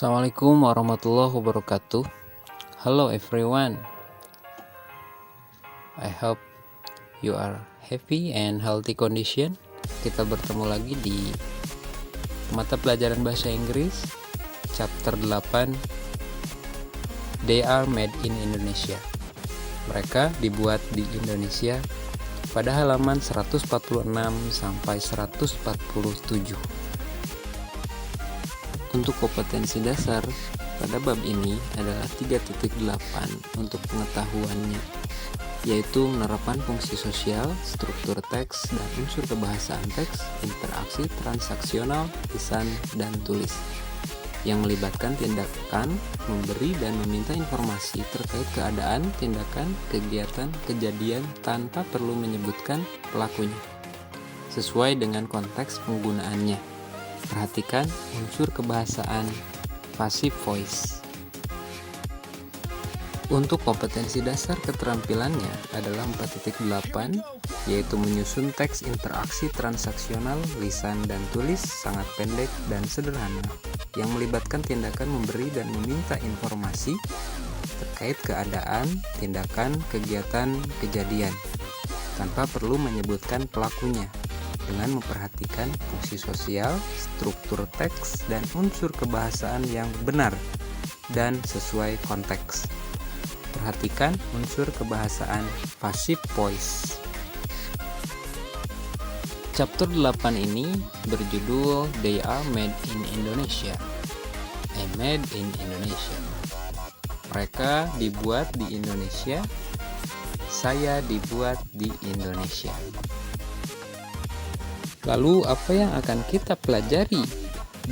Assalamualaikum warahmatullahi wabarakatuh. Hello everyone. I hope you are happy and healthy condition. Kita bertemu lagi di mata pelajaran bahasa Inggris chapter 8. They are made in Indonesia. Mereka dibuat di Indonesia pada halaman 146 sampai 147. Untuk kompetensi dasar pada bab ini adalah 3.8 untuk pengetahuannya, yaitu penerapan fungsi sosial, struktur teks, dan unsur kebahasaan teks, interaksi transaksional, lisan, dan tulis, yang melibatkan tindakan, memberi dan meminta informasi terkait keadaan, tindakan, kegiatan, kejadian tanpa perlu menyebutkan pelakunya, sesuai dengan konteks penggunaannya. Perhatikan unsur kebahasaan passive voice. Untuk kompetensi dasar keterampilannya adalah 4.8, yaitu menyusun teks interaksi transaksional, lisan dan tulis sangat pendek dan sederhana, yang melibatkan tindakan memberi dan meminta informasi terkait keadaan, tindakan, kegiatan, kejadian, tanpa perlu menyebutkan pelakunya, dengan memperhatikan fungsi sosial, struktur teks, dan unsur kebahasaan yang benar dan sesuai konteks. Perhatikan unsur kebahasaan passive voice. Chapter 8 ini berjudul They are made in Indonesia. Made in Indonesia. Mereka dibuat di Indonesia. Saya dibuat di Indonesia. Lalu apa yang akan kita pelajari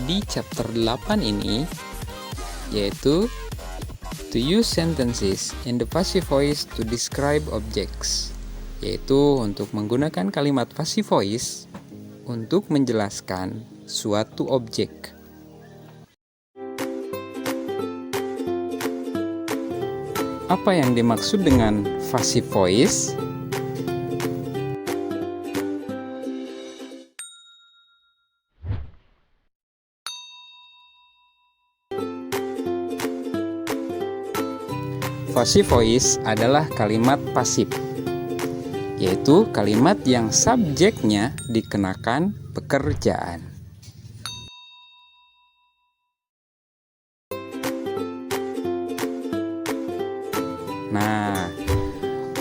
di chapter 8 ini, yaitu to use sentences in the passive voice to describe objects, yaitu untuk menggunakan kalimat passive voice untuk menjelaskan suatu objek. Apa yang dimaksud dengan passive voice? Passive voice adalah kalimat pasif, yaitu kalimat yang subjeknya dikenakan pekerjaan. Nah,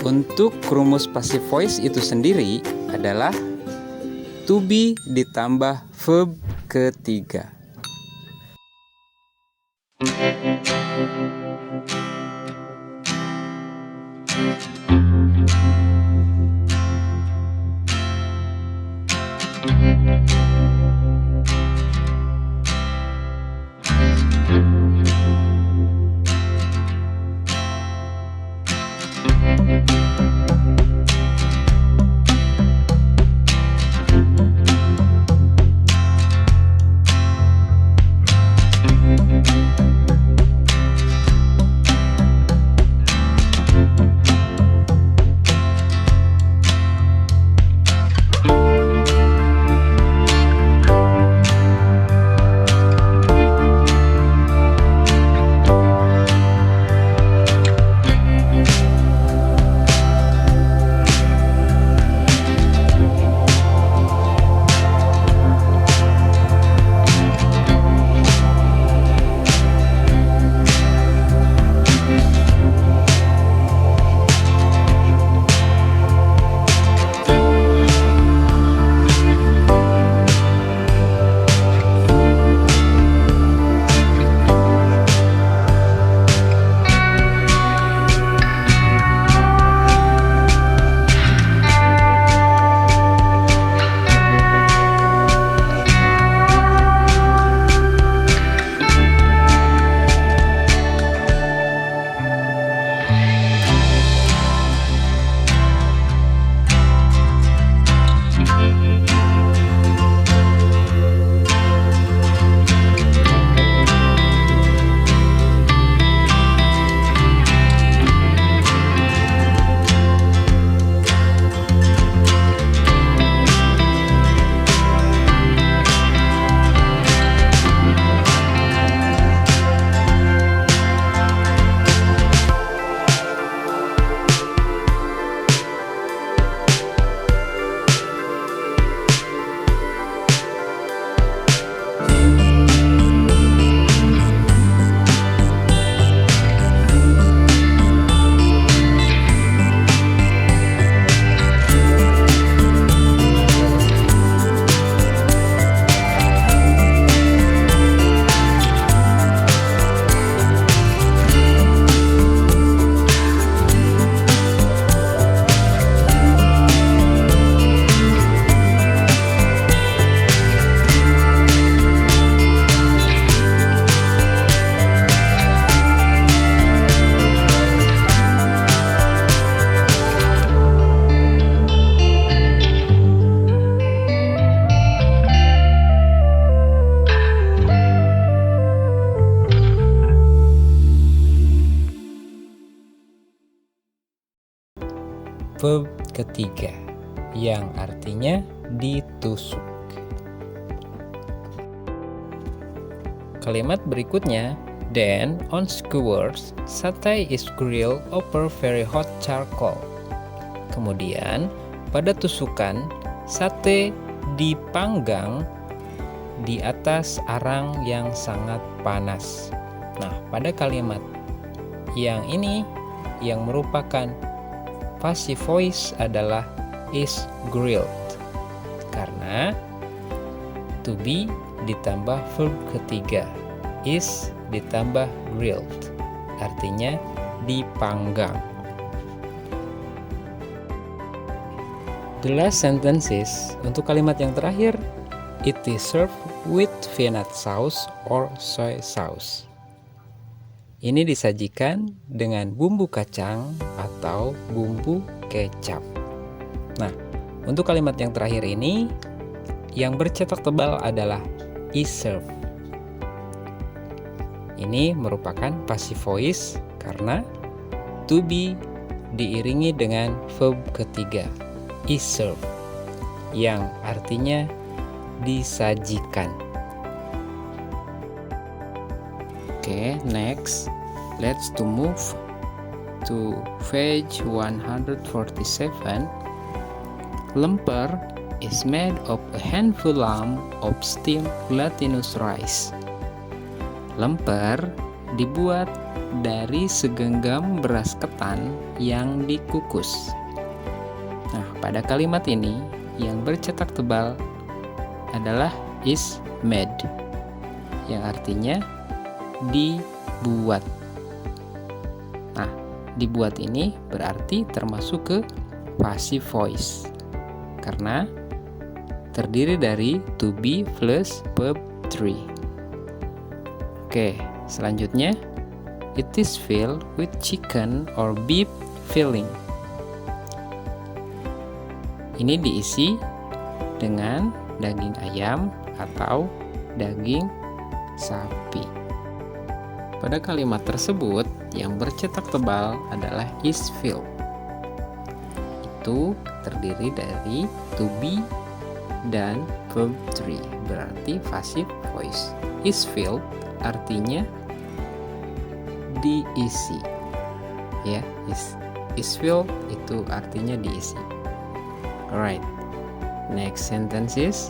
untuk rumus passive voice itu sendiri adalah to be ditambah verb ketiga. verb ketiga yang artinya ditusuk. Kalimat berikutnya, then on skewers, satay is grilled over very hot charcoal. Kemudian, pada tusukan, sate dipanggang di atas arang yang sangat panas. Nah, pada kalimat yang ini yang merupakan passive voice adalah is grilled, karena to be ditambah verb ketiga, is ditambah grilled, artinya dipanggang. The last sentences, untuk kalimat yang terakhir, it is served with peanut sauce or soy sauce. Ini disajikan dengan bumbu kacang atau bumbu kecap. Nah, untuk kalimat yang terakhir ini, yang bercetak tebal adalah is served. Ini merupakan passive voice karena to be diiringi dengan verb ketiga, is served, yang artinya disajikan. Oke, next, let's move to page 147. Lemper is made of a handful of steamed glutinous rice. Lemper dibuat dari segenggam beras ketan yang dikukus. Nah, pada kalimat ini yang bercetak tebal adalah is made, yang artinya dibuat. Nah, dibuat ini berarti termasuk ke passive voice karena terdiri dari to be plus verb 3. Oke, selanjutnya, it is filled with chicken or beef filling. Ini diisi dengan daging ayam atau daging sapi. Pada kalimat tersebut, yang bercetak tebal adalah is filled. Itu terdiri dari to be dan verb 3, berarti passive voice. Is filled artinya diisi. Ya, is filled itu artinya diisi. Alright. Next sentence is,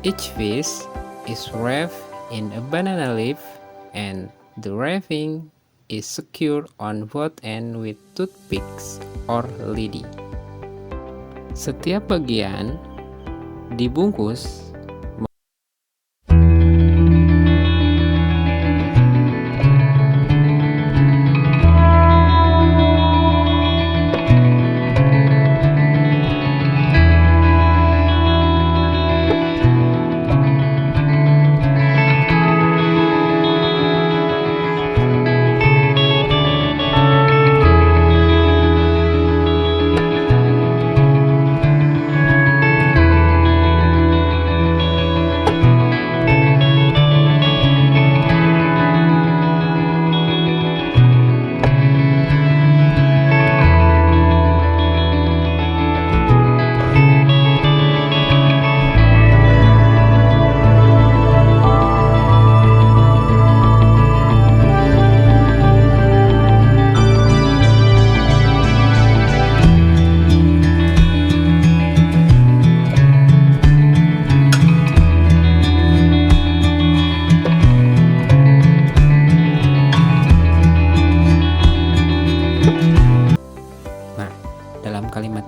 each fish is wrapped in a banana leaf and the wrapping is secured on both ends with toothpicks or lidi. Setiap bagian dibungkus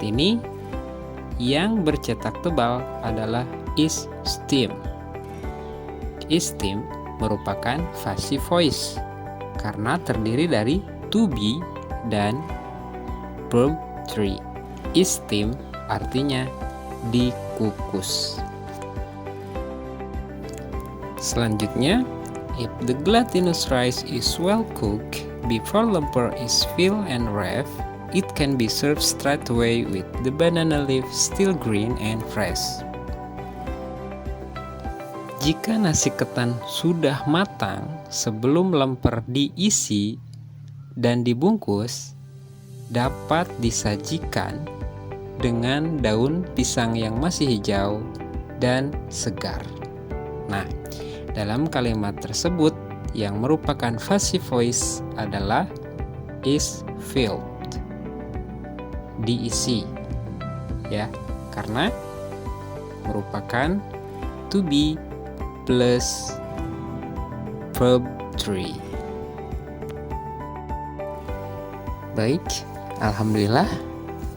ini yang bercetak tebal adalah is steam. Is steam merupakan passive voice karena terdiri dari to be dan verb 3. Is steam artinya dikukus. Selanjutnya, if the glutinous rice is well cooked before lemper is filled and wrapped, it can be served straight away with the banana leaf still green and fresh. Jika nasi ketan sudah matang sebelum lemper diisi dan dibungkus, dapat disajikan dengan daun pisang yang masih hijau dan segar. Nah, dalam kalimat tersebut yang merupakan passive voice adalah is filled, diisi, ya, karena merupakan to be plus verb 3. Baik, alhamdulillah.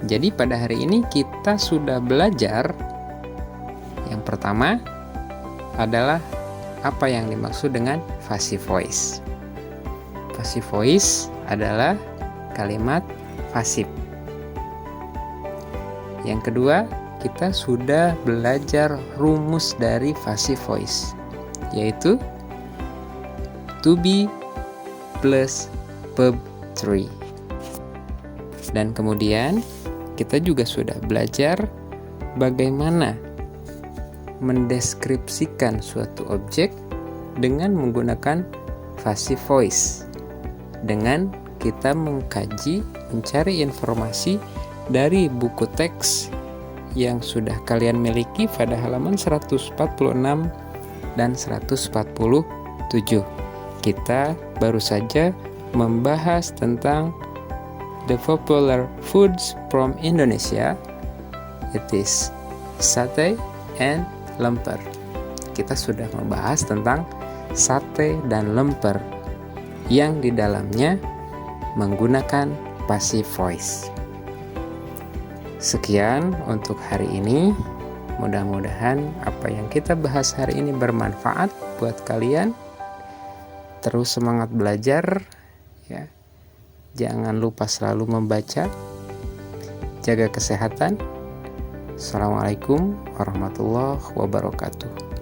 Jadi pada hari ini kita sudah belajar. Yang pertama adalah apa yang dimaksud dengan passive voice. Passive voice adalah kalimat pasif. Yang kedua, kita sudah belajar rumus dari passive voice, yaitu to be plus verb 3. Dan kemudian kita juga sudah belajar bagaimana mendeskripsikan suatu objek dengan menggunakan passive voice, dengan kita mengkaji, mencari informasi dari buku teks yang sudah kalian miliki pada halaman 146 dan 147. Kita baru saja membahas tentang the popular foods from Indonesia. It is sate and lemper. Kita sudah membahas tentang sate dan lemper yang di dalamnya menggunakan passive voice. Sekian untuk hari ini. Mudah-mudahan apa yang kita bahas hari ini bermanfaat buat kalian. Terus semangat belajar, ya. Jangan lupa selalu membaca. Jaga kesehatan. Assalamualaikum warahmatullahi wabarakatuh.